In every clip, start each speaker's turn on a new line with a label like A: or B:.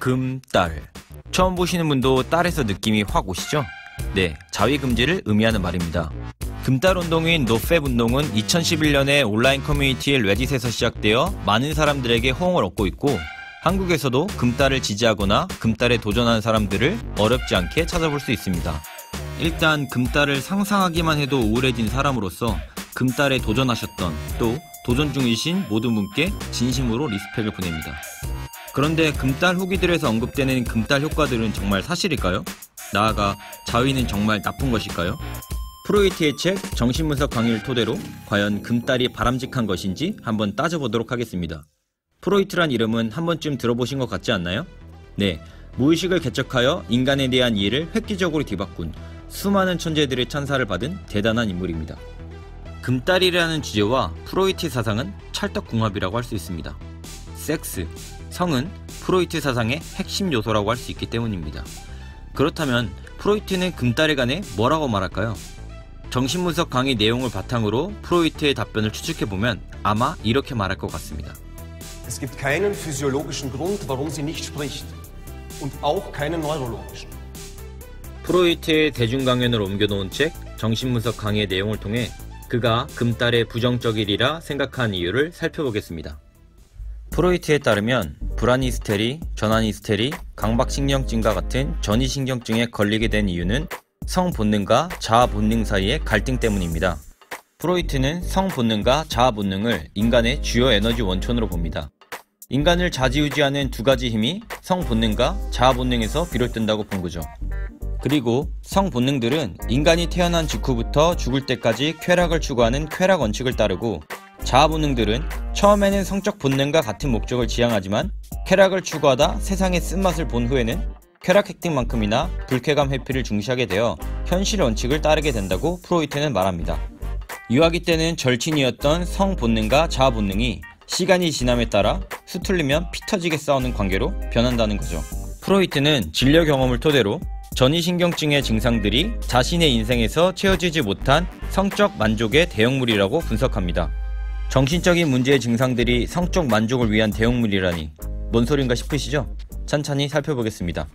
A: 금, 딸. 처음 보시는 분도 딸에서 느낌이 확 오시죠? 네, 자위금지를 의미하는 말입니다. 금달 운동인 노팹 운동은 2011년에 온라인 커뮤니티 레딧에서 시작되어 많은 사람들에게 호응을 얻고 있고, 한국에서도 금달을 지지하거나 금달에 도전하는 사람들을 어렵지 않게 찾아볼 수 있습니다. 일단 금달을 상상하기만 해도 우울해진 사람으로서 금달에 도전하셨던, 또 도전 중이신 모든 분께 진심으로 리스펙을 보냅니다. 그런데 금달 후기들에서 언급되는 금달 효과들은 정말 사실일까요? 나아가 자위는 정말 나쁜 것일까요? 프로이트의 책 정신분석 강의를 토대로 과연 금달이 바람직한 것인지 한번 따져보도록 하겠습니다. 프로이트란 이름은 한 번쯤 들어보신 것 같지 않나요? 네, 무의식을 개척하여 인간에 대한 이해를 획기적으로 뒤바꾼 수많은 천재들의 찬사를 받은 대단한 인물입니다. 금달이라는 주제와 프로이트 사상은 찰떡궁합이라고 할 수 있습니다. 섹스, 성은 프로이트 사상의 핵심 요소라고 할 수 있기 때문입니다. 그렇다면 프로이트는 금달에 관해 뭐라고 말할까요? 정신분석 강의 내용을 바탕으로 프로이트의 답변을 추측해보면 아마 이렇게 말할 것 같습니다.
B: Es gibt keinen physiologischen Grund, warum sie nicht spricht. Und auch keinen neurologischen.
A: 프로이트의 대중강연을 옮겨놓은 책 정신분석 강의의 내용을 통해 그가 금달에 부정적이리라 생각한 이유를 살펴보겠습니다. 프로이트에 따르면 불안 히스테리, 전환 히스테리, 강박신경증과 같은 전이신경증에 걸리게 된 이유는 성본능과 자아본능 사이의 갈등 때문입니다. 프로이트는 성본능과 자아본능을 인간의 주요 에너지 원천으로 봅니다. 인간을 좌지우지하는 두 가지 힘이 성본능과 자아본능에서 비롯된다고 본 거죠. 그리고 성본능들은 인간이 태어난 직후부터 죽을 때까지 쾌락을 추구하는 쾌락 원칙을 따르고, 자아본능들은 처음에는 성적 본능과 같은 목적을 지향하지만 쾌락을 추구하다 세상의 쓴맛을 본 후에는 쾌락 획득만큼이나 불쾌감 회피를 중시하게 되어 현실 원칙을 따르게 된다고 프로이트는 말합니다. 유아기 때는 절친이었던 성본능과 자아본능이 시간이 지남에 따라 수틀리면 피 터지게 싸우는 관계로 변한다는 거죠. 프로이트는 진료 경험을 토대로 전이신경증의 증상들이 자신의 인생에서 채워지지 못한 성적 만족의 대형물이라고 분석합니다. 정신적인 문제의 증상들이 성적 만족을 위한 대형물이라니 뭔 소린가 싶으시죠? 찬찬히 살펴보겠습니다.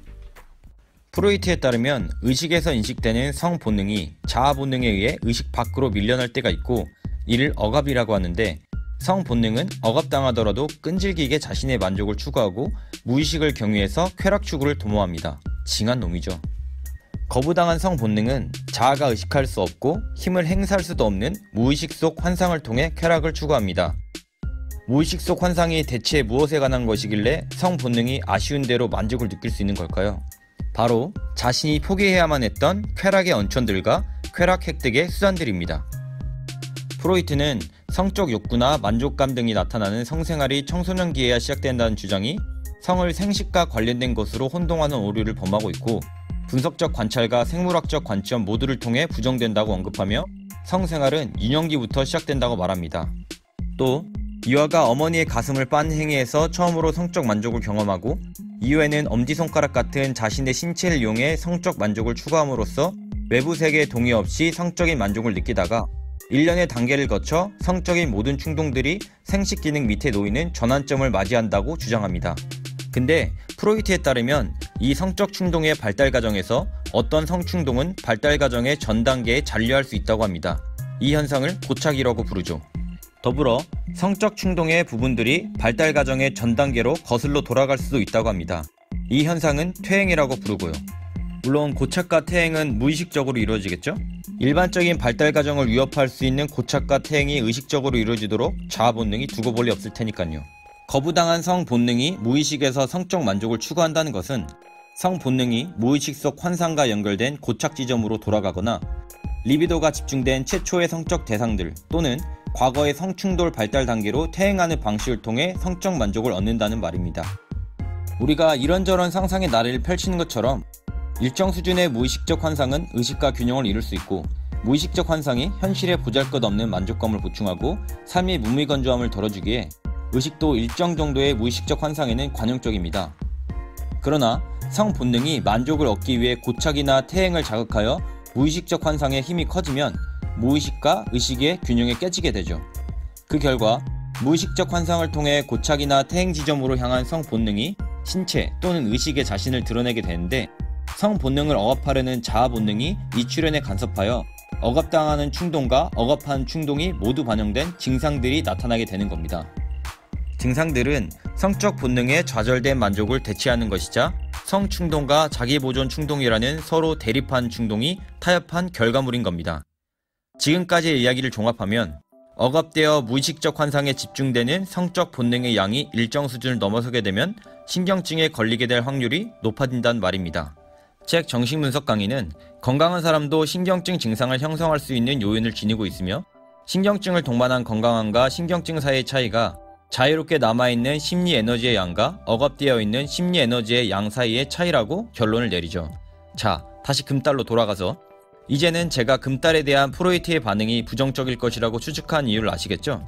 A: 프로이트에 따르면 의식에서 인식되는 성본능이 자아본능에 의해 의식 밖으로 밀려날 때가 있고, 이를 억압이라고 하는데, 성본능은 억압당하더라도 끈질기게 자신의 만족을 추구하고 무의식을 경유해서 쾌락 추구를 도모합니다. 징한 놈이죠. 거부당한 성본능은 자아가 의식할 수 없고 힘을 행사할 수도 없는 무의식 속 환상을 통해 쾌락을 추구합니다. 무의식 속 환상이 대체 무엇에 관한 것이길래 성본능이 아쉬운 대로 만족을 느낄 수 있는 걸까요? 바로 자신이 포기해야만 했던 쾌락의 언천들과 쾌락 획득의 수단들입니다. 프로이트는 성적 욕구나 만족감 등이 나타나는 성생활이 청소년기에야 시작된다는 주장이 성을 생식과 관련된 것으로 혼동하는 오류를 범하고 있고, 분석적 관찰과 생물학적 관점 모두를 통해 부정된다고 언급하며 성생활은 유년기부터 시작된다고 말합니다. 또 유아가 어머니의 가슴을 빤 행위에서 처음으로 성적 만족을 경험하고, 이후에는 엄지손가락 같은 자신의 신체를 이용해 성적 만족을 추구함으로써 외부 세계의 동의 없이 성적인 만족을 느끼다가 일련의 단계를 거쳐 성적인 모든 충동들이 생식 기능 밑에 놓이는 전환점을 맞이한다고 주장합니다. 근데 프로이트에 따르면 이 성적 충동의 발달 과정에서 어떤 성충동은 발달 과정의 전 단계에 잔류할 수 있다고 합니다. 이 현상을 고착이라고 부르죠. 더불어 성적 충동의 부분들이 발달 과정의 전 단계로 거슬러 돌아갈 수도 있다고 합니다. 이 현상은 퇴행이라고 부르고요. 물론 고착과 퇴행은 무의식적으로 이루어지겠죠? 일반적인 발달 과정을 위협할 수 있는 고착과 퇴행이 의식적으로 이루어지도록 자아본능이 두고 볼 리 없을 테니까요. 거부당한 성본능이 무의식에서 성적 만족을 추구한다는 것은 성본능이 무의식 속 환상과 연결된 고착 지점으로 돌아가거나 리비도가 집중된 최초의 성적 대상들 또는 과거의 성충돌 발달 단계로 퇴행하는 방식을 통해 성적 만족을 얻는다는 말입니다. 우리가 이런저런 상상의 나래를 펼치는 것처럼 일정 수준의 무의식적 환상은 의식과 균형을 이룰 수 있고, 무의식적 환상이 현실에 보잘것없는 만족감을 보충하고 삶의 무미건조함을 덜어주기에 의식도 일정 정도의 무의식적 환상에는 관용적입니다. 그러나 성본능이 만족을 얻기 위해 고착이나 퇴행을 자극하여 무의식적 환상의 힘이 커지면 무의식과 의식의 균형이 깨지게 되죠. 그 결과 무의식적 환상을 통해 고착이나 퇴행 지점으로 향한 성본능이 신체 또는 의식의 자신을 드러내게 되는데, 성 본능을 억압하려는 자아 본능이 이 출현에 간섭하여 억압당하는 충동과 억압한 충동이 모두 반영된 증상들이 나타나게 되는 겁니다. 증상들은 성적 본능의 좌절된 만족을 대체하는 것이자 성충동과 자기보존 충동이라는 서로 대립한 충동이 타협한 결과물인 겁니다. 지금까지의 이야기를 종합하면 억압되어 무의식적 환상에 집중되는 성적 본능의 양이 일정 수준을 넘어서게 되면 신경증에 걸리게 될 확률이 높아진다는 말입니다. 책 정신분석 강의는 건강한 사람도 신경증 증상을 형성할 수 있는 요인을 지니고 있으며, 신경증을 동반한 건강함과 신경증 사이의 차이가 자유롭게 남아있는 심리 에너지의 양과 억압되어 있는 심리 에너지의 양 사이의 차이라고 결론을 내리죠. 자, 다시 금달로 돌아가서, 이제는 제가 금달에 대한 프로이트의 반응이 부정적일 것이라고 추측한 이유를 아시겠죠?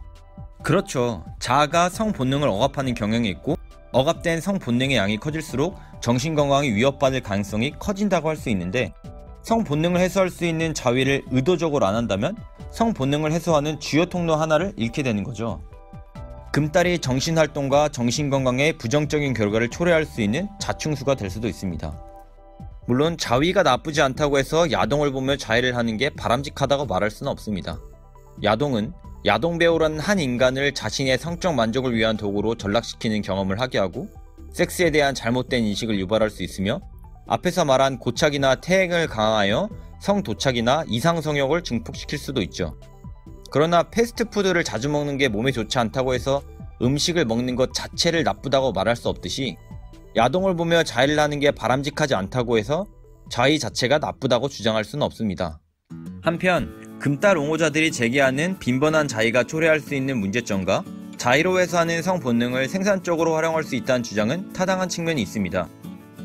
A: 그렇죠. 자아가 성 본능을 억압하는 경향이 있고, 억압된 성 본능의 양이 커질수록 정신건강이 위협받을 가능성이 커진다고 할 수 있는데, 성 본능을 해소할 수 있는 자위를 의도적으로 안 한다면 성 본능을 해소하는 주요 통로 하나를 잃게 되는 거죠. 금달이 정신활동과 정신건강에 부정적인 결과를 초래할 수 있는 자충수가 될 수도 있습니다. 물론 자위가 나쁘지 않다고 해서 야동을 보며 자해를 하는 게 바람직하다고 말할 수는 없습니다. 야동은 야동배우라는 한 인간을 자신의 성적 만족을 위한 도구로 전락시키는 경험을 하게 하고, 섹스에 대한 잘못된 인식을 유발할 수 있으며, 앞에서 말한 고착이나 퇴행을 강화하여 성도착이나 이상성욕을 증폭시킬 수도 있죠. 그러나 패스트푸드를 자주 먹는 게 몸에 좋지 않다고 해서 음식을 먹는 것 자체를 나쁘다고 말할 수 없듯이, 야동을 보며 자해를 하는 게 바람직하지 않다고 해서 자위 자체가 나쁘다고 주장할 수는 없습니다. 한편 금달 옹호자들이 제기하는 빈번한 자위가 초래할 수 있는 문제점과 자위로 해소하는 성 본능을 생산적으로 활용할 수 있다는 주장은 타당한 측면이 있습니다.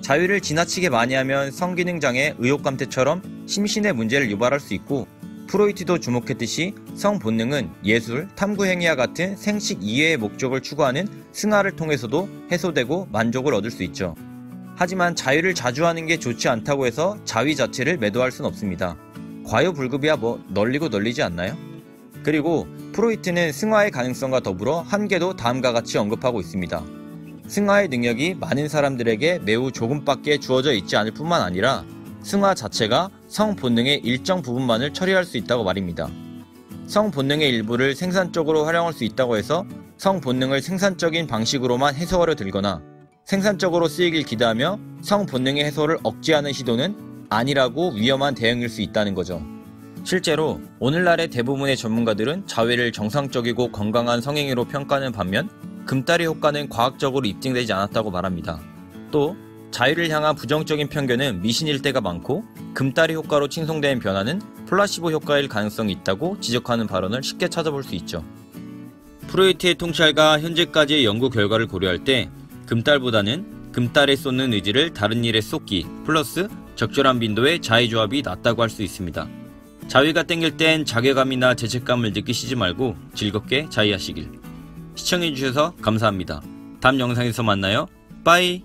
A: 자위를 지나치게 많이 하면 성기능장애, 의욕감퇴처럼 심신의 문제를 유발할 수 있고, 프로이트도 주목했듯이 성 본능은 예술, 탐구 행위와 같은 생식 이외의 목적을 추구하는 승하를 통해서도 해소되고 만족을 얻을 수 있죠. 하지만 자위를 자주 하는 게 좋지 않다고 해서 자위 자체를 매도할 순 없습니다. 과유불급이야 뭐 널리고 널리지 않나요? 그리고 프로이트는 승화의 가능성과 더불어 한계도 다음과 같이 언급하고 있습니다. 승화의 능력이 많은 사람들에게 매우 조금밖에 주어져 있지 않을 뿐만 아니라 승화 자체가 성 본능의 일정 부분만을 처리할 수 있다고 말입니다. 성 본능의 일부를 생산적으로 활용할 수 있다고 해서 성 본능을 생산적인 방식으로만 해소하려 들거나 생산적으로 쓰이길 기대하며 성 본능의 해소를 억제하는 시도는 아니라고 위험한 대응일 수 있다는 거죠. 실제로 오늘날의 대부분의 전문가들은 자위를 정상적이고 건강한 성행위로 평가하는 반면 금달의 효과는 과학적으로 입증되지 않았다고 말합니다. 또 자위를 향한 부정적인 편견은 미신일 때가 많고, 금달의 효과로 칭송되는 변화는 플라시보 효과일 가능성이 있다고 지적하는 발언을 쉽게 찾아볼 수 있죠. 프로이트의 통찰과 현재까지의 연구 결과를 고려할 때 금달보다는 금달에 쏟는 의지를 다른 일에 쏟기 플러스 적절한 빈도의 자위 조합이 낫다고 할 수 있습니다. 자위가 땡길 땐 자괴감이나 죄책감을 느끼시지 말고 즐겁게 자위하시길. 시청해주셔서 감사합니다. 다음 영상에서 만나요. 빠이.